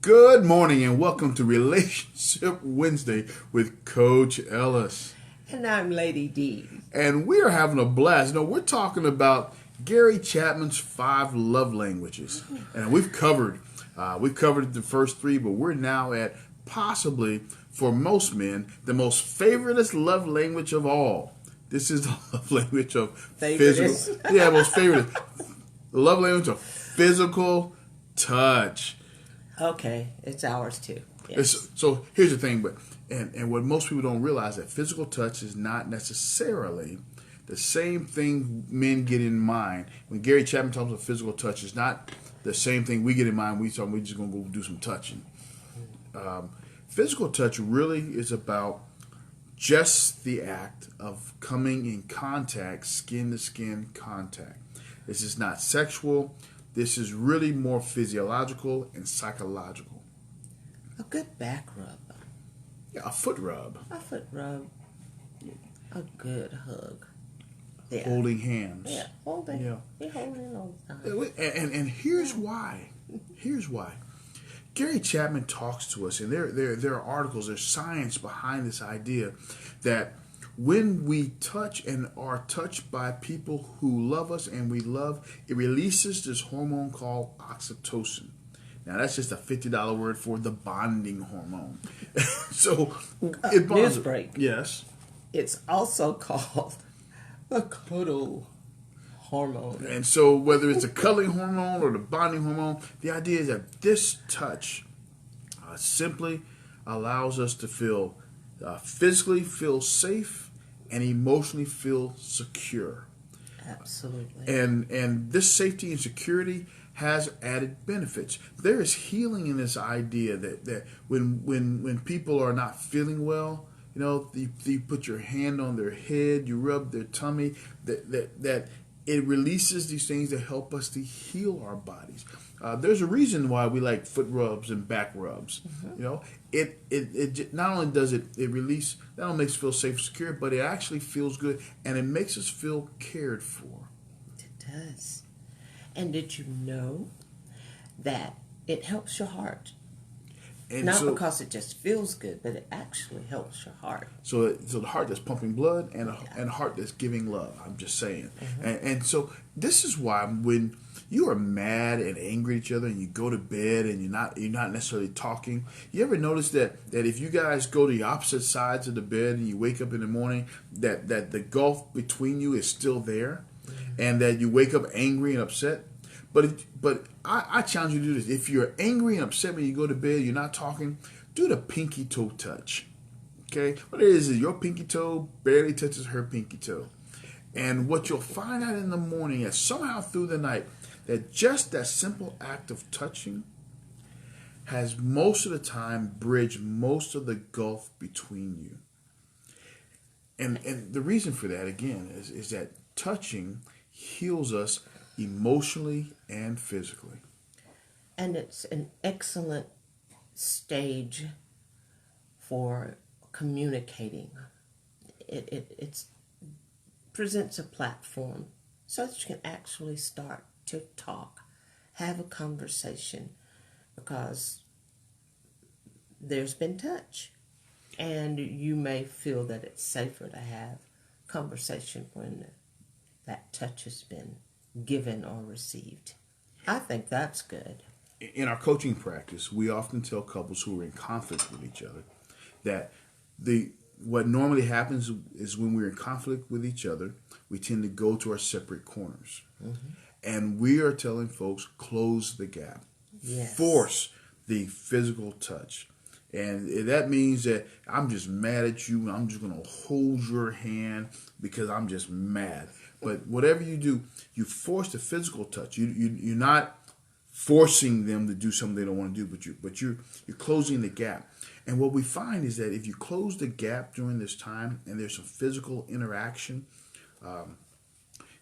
Good morning and welcome to Relationship Wednesday with Coach Ellis. And I'm Lady D. And we are having a blast. We're talking about Gary Chapman's 5 love languages. And we've covered the first 3, but we're now at possibly, for most men, the most favoriteest love language of all. This is the love language of physical. Yeah, most favorite. The love language of physical touch. Okay, it's ours too. Yes. So here's the thing, and what most people don't realize, that physical touch is not necessarily the same thing men get in mind. When Gary Chapman talks about physical touch, it's not the same thing we get in mind. We're just going to go do some touching. Physical touch really is about just the act of coming in contact, skin-to-skin contact. This is not sexual. This is really more physiological and psychological. A good back rub. Yeah, a foot rub. A foot rub. A good hug. Yeah. Holding hands. Yeah, holding. Yeah. You're holding all the time. And here's why. Here's why. Gary Chapman talks to us, and there are articles, there's science behind this idea that when we touch and are touched by people who love us and we love, it releases this hormone called oxytocin. Now, that's just a $50 word for the bonding hormone. So, it bonds. News break. Yes. It's also called the cuddle hormone. And so, whether it's a cuddling hormone or the bonding hormone, the idea is that this touch simply allows us to feel physically feel safe and emotionally feel secure. Absolutely. And this safety and security has added benefits. There is healing in this idea that when people are not feeling well, you put your hand on their head, you rub their tummy, that it releases these things that help us to heal our bodies. There's a reason why we like foot rubs and back rubs. Mm-hmm. It not only does it release, not only makes us feel safe and secure, but it actually feels good and it makes us feel cared for. It does. And did you know that it helps your heart? And not because it just feels good, but it actually helps your heart. So the heart that's pumping blood and a heart that's giving love. I'm just saying. Mm-hmm. And so this is why when you are mad and angry at each other and you go to bed and you're not necessarily talking, you ever notice that if you guys go to the opposite sides of the bed and you wake up in the morning, that the gulf between you is still there, mm-hmm. and that you wake up angry and upset? But I challenge you to do this. If you're angry and upset when you go to bed, you're not talking, do the pinky toe touch. Okay? What it is your pinky toe barely touches her pinky toe. And what you'll find out in the morning is somehow through the night that just that simple act of touching has most of the time bridged most of the gulf between you. And the reason for that, again, is that touching heals us emotionally and physically. And it's an excellent stage for communicating. It presents a platform so that you can actually start to talk, have a conversation, because there's been touch. And you may feel that it's safer to have conversation when that touch has been given or received. I think that's good. In our coaching practice, we often tell couples who are in conflict with each other that what normally happens is when we're in conflict with each other, we tend to go to our separate corners. Mm-hmm. And we are telling folks, close the gap. Yes. Force the physical touch. And that means that I'm just mad at you and I'm just going to hold your hand because I'm just mad. But whatever you do, you force the physical touch. You're not forcing them to do something they don't want to do, but you're closing the gap. And what we find is that if you close the gap during this time and there's some physical interaction,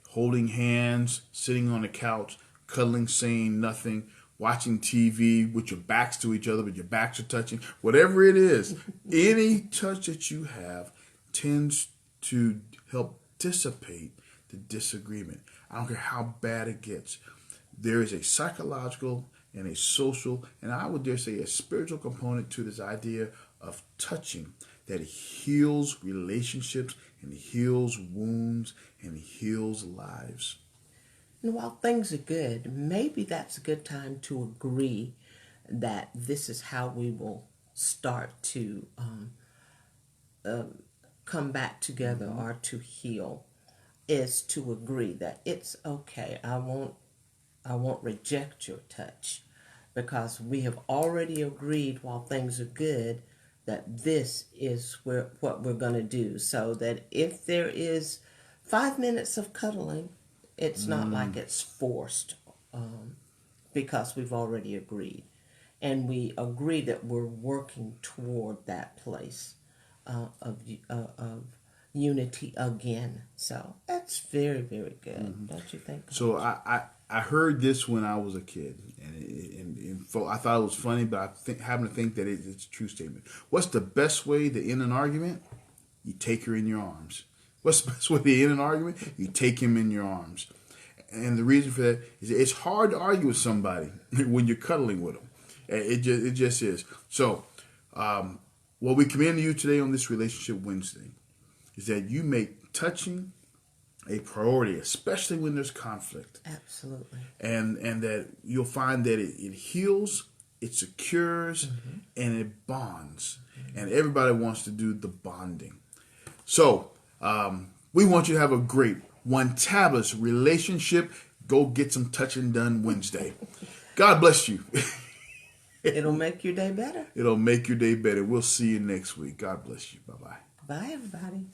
holding hands, sitting on the couch, cuddling, saying nothing, watching TV with your backs to each other, but your backs are touching, whatever it is, any touch that you have tends to help dissipate the disagreement. I don't care how bad it gets. There is a psychological and a social, and I would dare say a spiritual component to this idea of touching that heals relationships and heals wounds and heals lives. And while things are good, maybe that's a good time to agree that this is how we will start to come back together or to heal, is to agree that it's okay. I won't reject your touch, because we have already agreed while things are good that this is what we're going to do, so that if there is 5 minutes of cuddling, it's not like it's forced, because we've already agreed. And we agree that we're working toward that place of unity again. So that's very, very good, don't you think? So I heard this when I was a kid, and I thought it was funny, but happen to think that it's a true statement. What's the best way to end an argument? You take her in your arms. What's the best way to end an argument? You take him in your arms. And the reason for that is it's hard to argue with somebody when you're cuddling with them. It just is. So, what we commend to you today on this Relationship Wednesday is that you make touching a priority, especially when there's conflict. Absolutely. And that you'll find that it heals, it secures, and it bonds. And everybody wants to do the bonding. So, we want you to have a great one-tablets relationship. Go get some touching done Wednesday. God bless you. It'll make your day better. It'll make your day better. We'll see you next week. God bless you. Bye-bye. Bye, everybody.